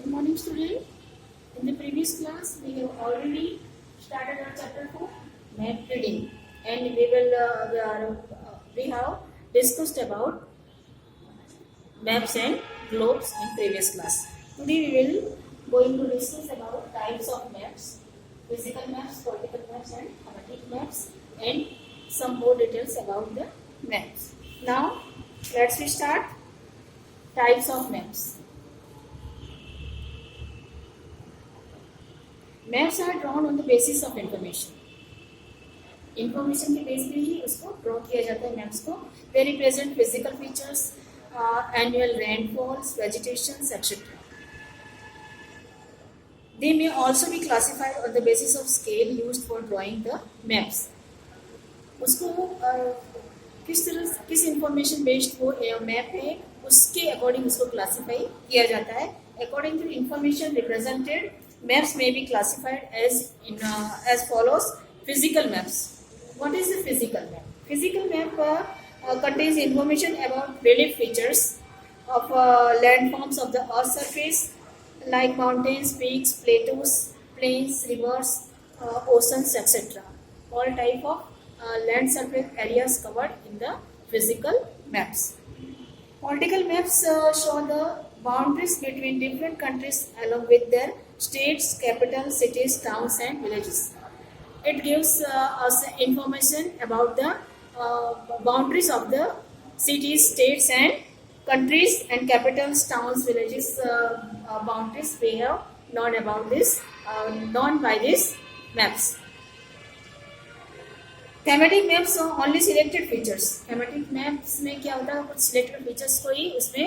Good morning, student. In the previous class, we have already started our chapter 4, map reading, and we have discussed about maps and globes in previous class. Today, we will going to discuss about types of maps, physical maps, political maps, and thematic maps, and some more details about the maps. Now, let's start types of maps. Maps are drawn on the basis of information के base पे ही उसको draw किया जाता है maps को. They represent physical features, annual rainfalls, vegetations etcetera. They may also be classified on the basis of scale used for drawing the maps. उसको किस इंफॉर्मेशन बेस्ड वो मैप है उसके अकॉर्डिंग उसको क्लासीफाई किया जाता है. According to information represented, maps may be classified as follows. Physical maps. What is the physical map? Physical map contains information about relief features of landforms of the earth's surface, like mountains, peaks, plateaus, plains, rivers, oceans, etc. All type of land surface areas covered in the physical maps. Political maps show the boundaries between different countries along with their states, capitals, cities, towns, and villages. It gives us information about the boundaries of the cities, states, and countries, and capitals, towns, villages boundaries. We have known about this, known by these maps. Thematic maps only selected features. Thematic maps में क्या होता है, कुछ selected features को ही उसमें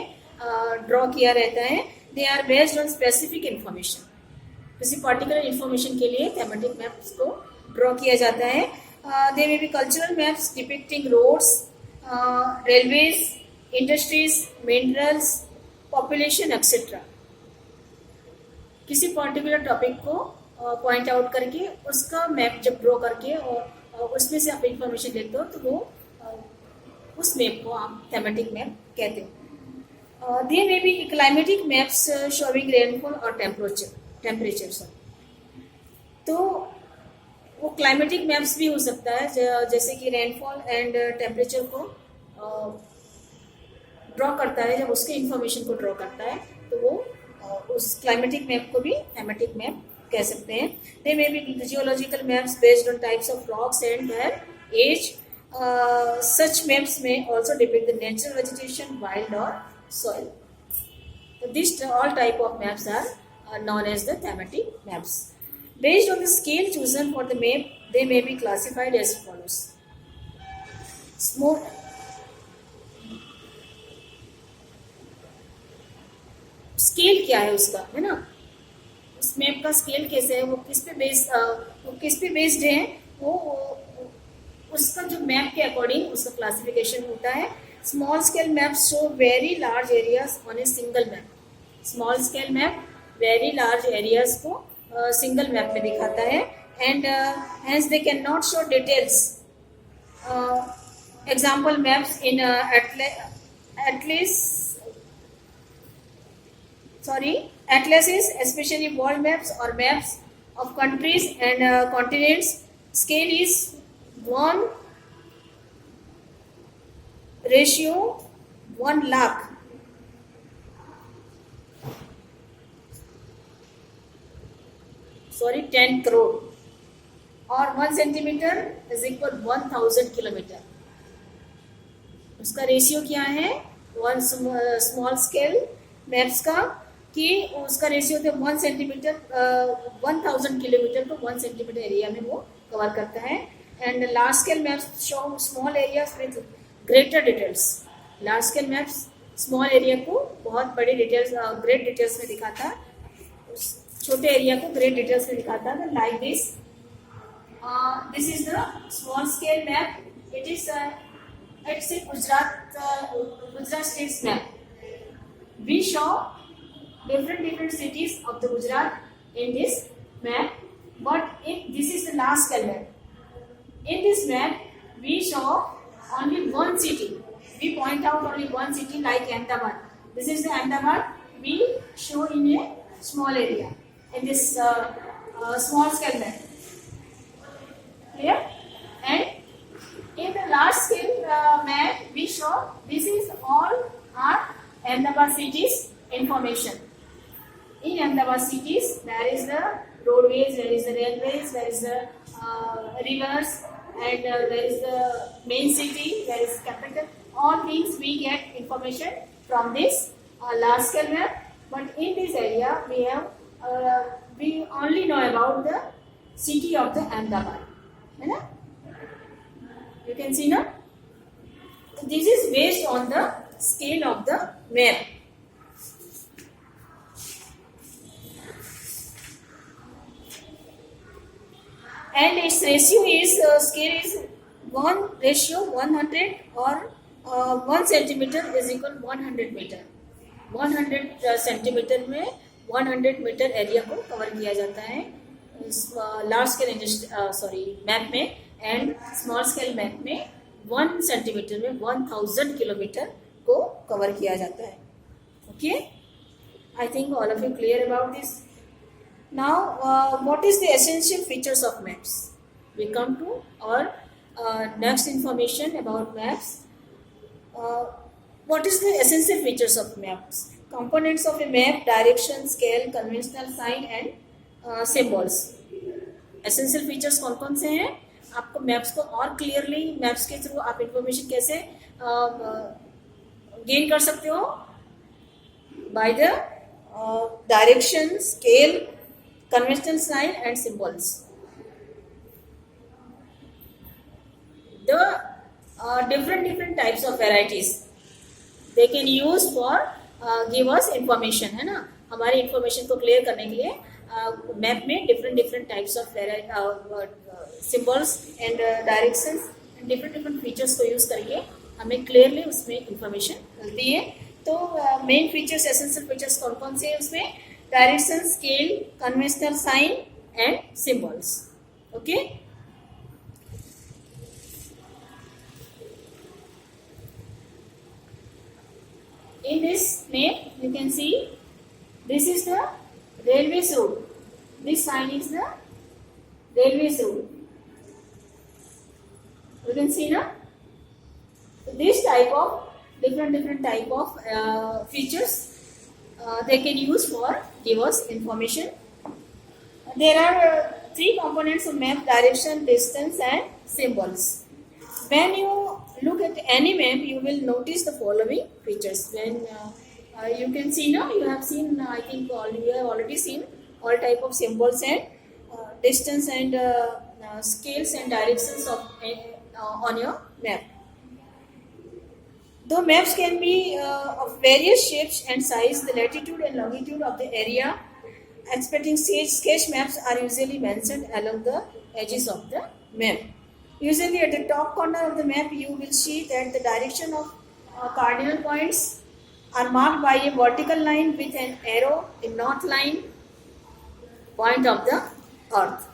draw किया रहता है. They are based on specific information. किसी पर्टिकुलर इंफॉर्मेशन के लिए थेमेटिक मैप्स को ड्रॉ किया जाता है. They may be cultural maps depicting roads, railways, industries, minerals, population etcetera. किसी पर्टिकुलर टॉपिक को पॉइंट आउट करके उसका मैप जब ड्रॉ करके और उसमें से आप इंफॉर्मेशन लेते हो तो वो उस मैप को आप थेमेटिक मैप कहते हो. They may be climatic maps showing rainfall और टेम्परेचर. तो वो क्लाइमेटिक मैप्स भी हो सकता है, जैसे कि रेनफॉल एंड टेम्परेचर को ड्रॉ करता है. जब उसके इंफॉर्मेशन को ड्रॉ करता है तो वो उस क्लाइमेटिक मैप को भी थेमेटिक मैप कह सकते हैं. They may be geological maps based on types of rocks and their age. Such maps में also depict the natural vegetation, wild और soil. So these all type of maps are known as the thematic maps. Based on the scale chosen for the map, they may be classified as follows. Small scale क्या है उसका, है ना. उस map का scale कैसे है, वो किस पे बेस्ड है, वो उसका जो मैप के अकॉर्डिंग उसका क्लासिफिकेशन होता है. Small scale maps show very large areas on a single map. Small scale map very large areas को single map में दिखाता है, and hence they cannot show details. Example maps in atlases, especially world maps or maps of countries and continents. Scale is 1 ratio 1 lakh. Sorry, 10 crore. और 1 centimetre is equal 1000 kilometre. उसका ratio क्या है, one small scale maps का, कि उसका ratio होता है 1 centimetre 1000 kilometre को 1 सेंटीमीटर एरिया में वो कवर करता है. And large scale maps show small areas with greater details. Large scale maps small area को बहुत बड़ी डिटेल्स, ग्रेट डिटेल्स में दिखाता है, छोटे एरिया को ग्रेट डिटेल्स में दिखाता है. Like this is the small scale map. It's a Gujarat states map. We show different cities of the Gujarat in this map, but this is the large scale map. In this map we show only one city. We point out only one city like Ahmedabad. This is the Ahmedabad. We show in a small area in this small scale map. Clear? And in the large scale map, we show this is all our Ahmedabad city's information. In Ahmedabad cities, there is the roadways, there is the railways, there is the rivers, and there is the main city, there is capital. All things we get information from this large scale map. But in this area, we only know about the city of the Ahmedabad. है ना? You can see now. This is based on the scale of the map. And its ratio is scale is 1:100 or 1 centimeter is equal 100 meter. 100 centimetre में 100 metre area को cover किया जाता है large scale map में, and small scale map में 1 centimetre में 1000 kilometre को cover किया जाता है. Okay, I think all of you clear about this. Now, what is the essential features of maps? We come to our next information about maps. What is the essential features of maps? Components of a map: direction, scale, conventional sign and symbols. Essential features कौन कौन से हैं? आपको maps को और clearly maps के through आप information कैसे गेन कर सकते हो? By the direction, scale, conventional sign and symbols. The different types of varieties they can use for give us information, है ना? हमारी इंफॉर्मेशन को क्लियर करने के लिए मैप में different types of symbols and directions and different features को use करके हमें क्लियरली उसमें इंफॉर्मेशन मिलती है. तो मेन फीचर्स, एसेंशियल फीचर्स कौन कौन से हैं उसमें? Direction, scale, conventional sign and symbols. Okay. In this map, you can see this is the railways route. This sign is the railways route. You can see now. This type of different type of features they can use for give us information. There are 3 components of map: direction, distance and symbols. When you look at any map, you will notice the following features. When you can see now, you have seen, I think you have already seen all type of symbols and distance and scales and directions of on your map. Though maps can be of various shapes and size, the latitude and longitude of the area expecting sketch maps are usually mentioned along the edges of the map. Usually at the top corner of the map, you will see that the direction of cardinal points are marked by a vertical line with an arrow in north line point of the earth.